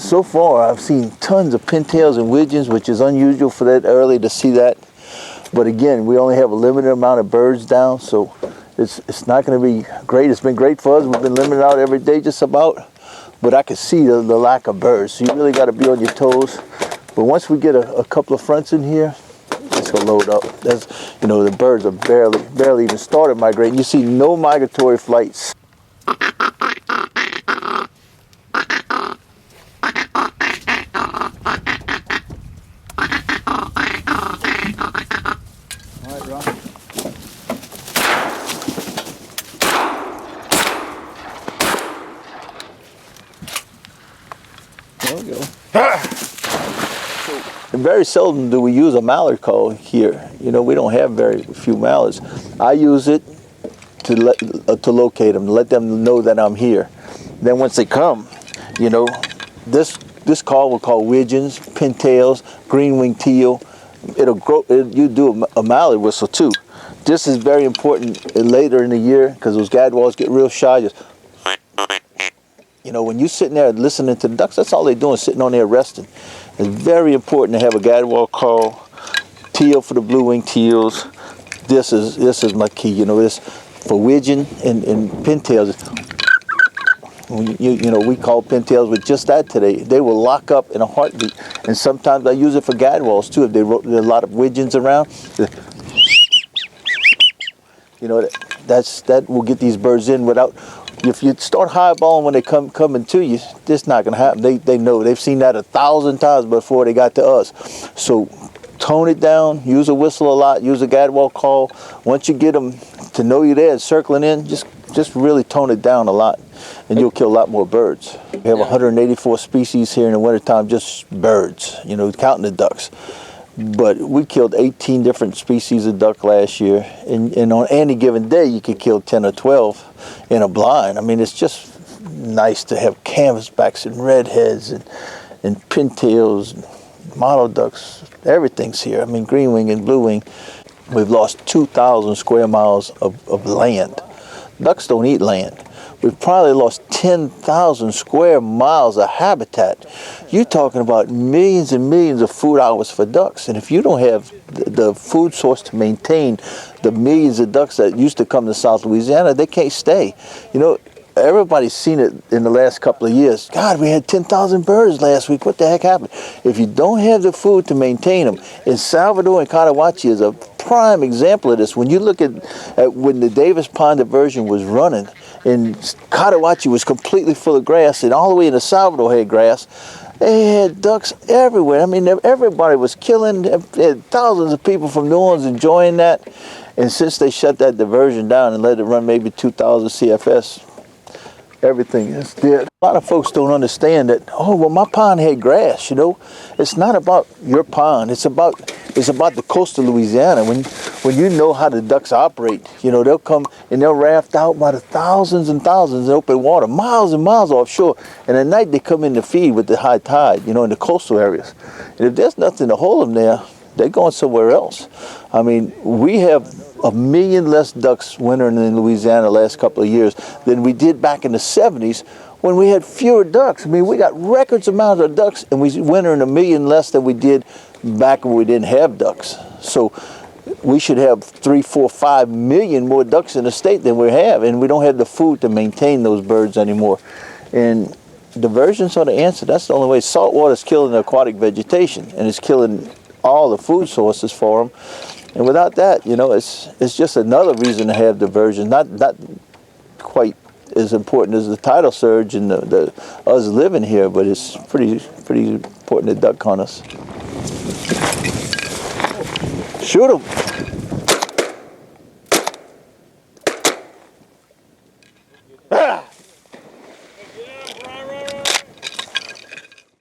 so far I've seen tons of pintails and widgeons, which is unusual for that early to see that. But again, we only have a limited amount of birds down, so it's not going to be great. It's been great for us. We've been limited out every day just about, but I can see the lack of birds. So you really got to be on your toes. But once we get a couple of fronts in here, it's going to load up. That's, you know, the birds are barely even started migrating. You see no migratory flights. And very seldom do we use a mallard call here. You know, we don't have very few mallards. I use it to locate them, to let them know that I'm here. Then once they come, you know, this call we'll call widgeons, pintails, green-winged teal. It'll grow. You do a mallard whistle too. This is very important later in the year because those gadwalls get real shy. Just, you know, when you're sitting there listening to the ducks, that's all they're doing, sitting on there resting. It's very important to have a gadwall call, teal for the blue-winged teals. This is my key. You know, this for widgeon and pintails. You know, we call pintails with just that today. They will lock up in a heartbeat. And sometimes I use it for gadwalls too. If there are a lot of widgeons around, you know, that will get these birds in without. If you start highballing when they coming to you, it's not going to happen. They know. They've seen that 1,000 times before they got to us. So tone it down. Use a whistle a lot. Use a gadwall call. Once you get them to know you're there and circling in, just really tone it down a lot, and you'll kill a lot more birds. We have 184 species here in the wintertime, just birds, you know, counting the ducks. But we killed 18 different species of duck last year, and on any given day you could kill 10 or 12 in a blind. I mean, it's just nice to have canvasbacks and redheads and pintails, and mottled ducks. Everything's here. I mean, green wing and blue wing. We've lost 2,000 square miles of land. Ducks don't eat land. We've probably lost 10,000 square miles of habitat. You're talking about millions and millions of food hours for ducks. And if you don't have the food source to maintain the millions of ducks that used to come to South Louisiana, they can't stay. You know, everybody's seen it in the last couple of years. God, we had 10,000 birds last week. What the heck happened? If you don't have the food to maintain them, in Salvador and Cotahuachi is a prime example of this. When you look at when the Davis Pond diversion was running, and Cotahuachi was completely full of grass, and all the way into Salvador had grass, they had ducks everywhere. I mean, everybody was killing. They had thousands of people from New Orleans enjoying that. And since they shut that diversion down and let it run maybe 2,000 CFS, everything is dead. A lot of folks don't understand that, oh, well, my pond had grass, you know. It's not about your pond. It's about the coastal Louisiana. When you know how the ducks operate, you know, they'll come and they'll raft out by the thousands and thousands in open water, miles and miles offshore. And at night they come in to feed with the high tide, you know, in the coastal areas. And if there's nothing to hold them there, they're going somewhere else. I mean, we have 1 million less ducks wintering in Louisiana the last couple of years than we did back in the 70s when we had fewer ducks. I mean, we got records amounts of ducks, and we wintering 1 million less than we did back when we didn't have ducks. So we should have 3, 4, 5 million more ducks in the state than we have, and we don't have the food to maintain those birds anymore. And diversions are the answer. That's the only way. Salt water is killing the aquatic vegetation, and it's killing all the food sources for them. And without that, you know, it's just another reason to have diversion. Not quite as important as the tidal surge and the us living here, but it's pretty important to duck hunt us. Shoot 'em.